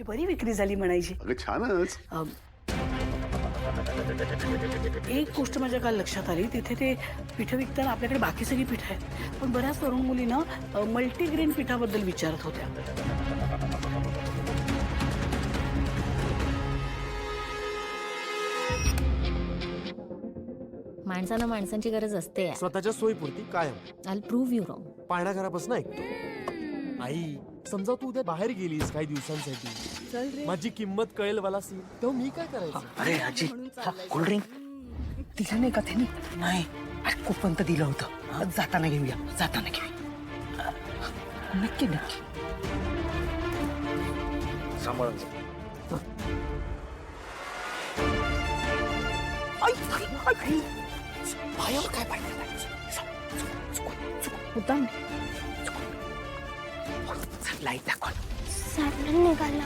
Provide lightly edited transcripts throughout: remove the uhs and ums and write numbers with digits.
बरी विक्री झाली म्हणायची. अगं छानच. एक गोष्ट माझ्या काल लक्षात आली, तिथे ते पिठं विकताना आपल्याकडे बाकी सगळी पिठं आहेत, पण बऱ्याच तरुण मुली ना मल्टीग्रेन पिठाबद्दल विचारत होत्या. माणसांना माणसांची गरज असते. स्वतःच्या सोयीपुरती कायम. I prove you wrong. पाळणा घरापासून ऐकतो. आई समजा तू उद्या बाहेर गेलीस काही दिवसांसाठी, माझी किंमत कळेल मला सी, तेव्हा मी काय करायचं? अरे आजी, कोल्ड्रिंक दिलं नाही का त्यांनी? नाही, अरे कुपन तर दिलं होतं. जाताना घेऊया, जाताना घेऊया. नक्की नक्की. सांभाळायचं. पायावर काय पाहिजे? मुद्दाम लाईट दाखव. साबण निघाला.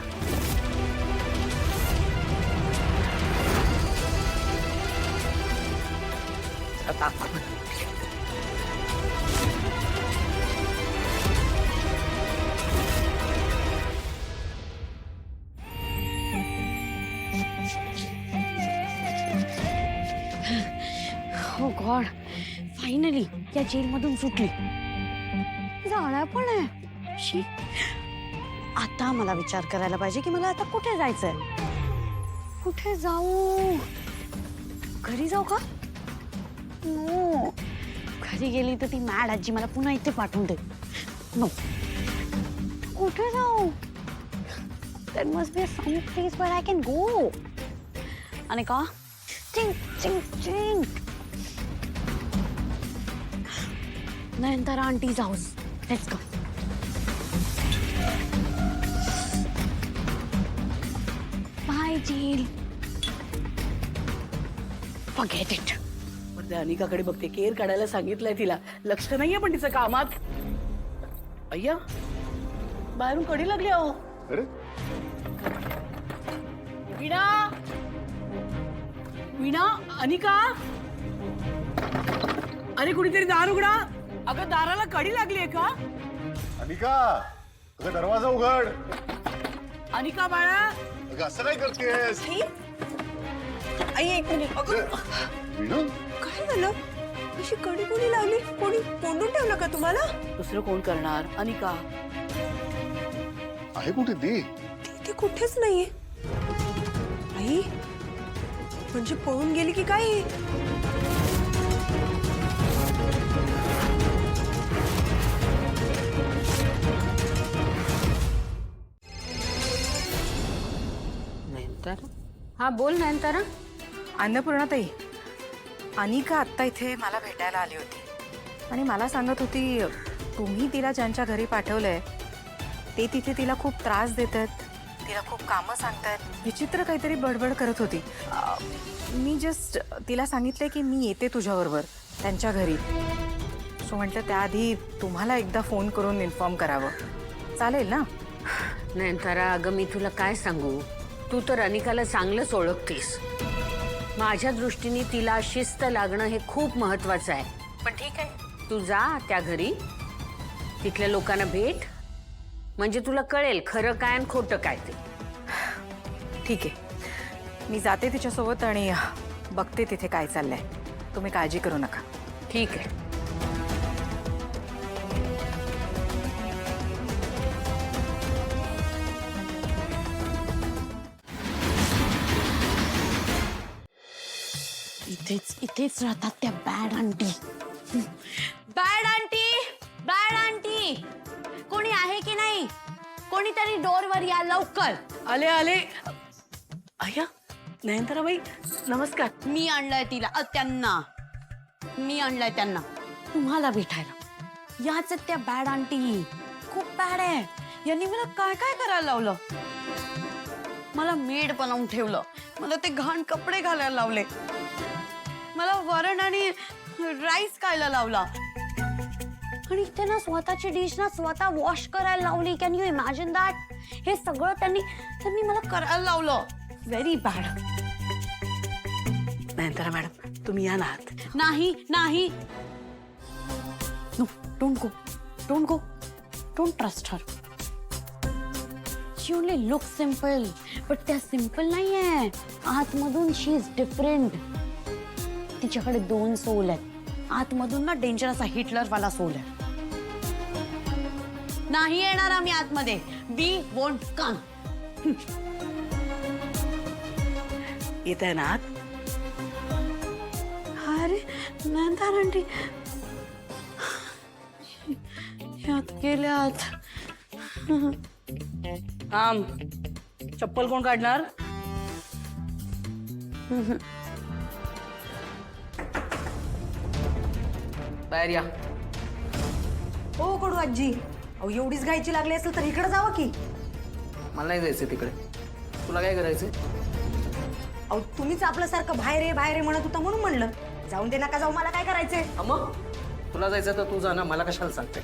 हो गॉड, फायनली या जेलमधून सुटली. जाळ्या पण आहे. शी, आता मला विचार करायला पाहिजे की मला आता कुठे जायचंय. कुठे जाऊ? घरी जाऊ का? नो, घरी गेली तर ती मॅड आजी मला पुन्हा इथे पाठवून दे. नो, कुठे जाऊ? There must be some place where I can go. Anika, चिंग चिंग चिंग. Nayantara aunty's house. Let's go. Bye जेल. Forget it. पण त्या अनिकाकडे बघते, केअर काढायला सांगितलंय तिला, लक्ष नाहीये पण तिचं कामात. अय्या, बाहेरून कडी लागली अहो. अरे वीणा, वीणा, अनिका, अरे कुणीतरी दार उघडा. अगं दाराला कडी लागलीये का? अनिका, अगं दरवाजा उघड. अनिका बाळा. अगं असं काय करतेस? आई एक मिनिट. वीणा, काय झालं? अशी कडी कोणी लावली? कोणी कोंडून ठेवलं का तुम्हाला? दुसरं कोण करणार? अनिका. आहे कुठे ती? ती कुठेच नाहीये. आई म्हणजे पळून गेली की काय? नयनतारा, हा बोल नयनतारा. अन्नपूर्णाताई, अनिका आत्ता इथे मला भेटायला आली होती आणि मला सांगत होती तुम्ही तिला ज्यांच्या घरी पाठवलंय ते तिथे तिला खूप त्रास देतात, तिला खूप कामं सांगतात, विचित्र काहीतरी बडबड करत होती. मी जस्ट तिला सांगितलंय की मी येते तुझ्याबरोबर त्यांच्या घरी. सो म्हटलं त्याआधी तुम्हाला एकदा फोन करून इन्फॉर्म करावं. चालेल ना? नयनतारा, अगं मी तुला काय सांगू, तू तर अनिकाला चांगलंच ओळखतेस. माझ्या दृष्टीने तिला शिस्त लागणं हे खूप महत्वाचं आहे. पण ठीक आहे, तू जा त्या घरी, तिथल्या लोकांना भेट, म्हणजे तुला कळेल खरं काय आणि खोटं काय ते. ठीक आहे, मी जाते तिच्यासोबत आणि बघते तिथे काय चाललंय. तुम्ही काळजी करू नका. ठीक आहे. इथेच राहतात त्या bad aunty. Bad aunty, bad aunty, कोणी आहे की नाही? कोणीतरी डोरवर या लवकर. आले आले. अय्या, नयनताराबाई नमस्कार. मी आणलंय तिला, त्यांना मी आणलंय त्यांना तुम्हाला भेटायला. याच त्या बॅड आंटी खूप बॅड आहे. यांनी मला काय काय करायला लावलं. मला मेड बनवून ठेवलं, मला ते घाण कपडे घालायला लावले, मला वरण आणि राईस खायला लावला आणि इथे ना स्वतःची डिश ना स्वतः वॉश करायला लावली. Can you imagine that? हे सगळं त्यांनी मला करायला लावलं. Very bad. नयनतारा मॅडम, तुम्ही या ना आत. नाही नाही, no, don't go, don't go, don't trust her. She only look simple, but त्या सिम्पल नाहीये. आतमधून शी इज डिफरंट. तिच्याकडे 2 सोल आहेत. आतमधून ना डेंजर असा हिटलर वाला सोल आहे. नाही येणार आम्ही आतमध्ये. बी वोंट कम. येत आहे ना आत? अरे नंतर आंटी यात गेल्यात. थांब, चप्पल कोण काढणार? बाहेर या. हो कडू आजी, अहो एवढीच घायची लागली असेल तर इकडे जावं की. मला नाही जायचं तिकडे. तुला काय करायचंय? अहो तुम्हीच आपल्यासारखं बाहेर आहे म्हणत होता म्हणून म्हणलं. जाऊन दे नका जाऊ, मला काय करायचंय. मग तुला जायचं तर तू जा ना, मला कशाला सांगते.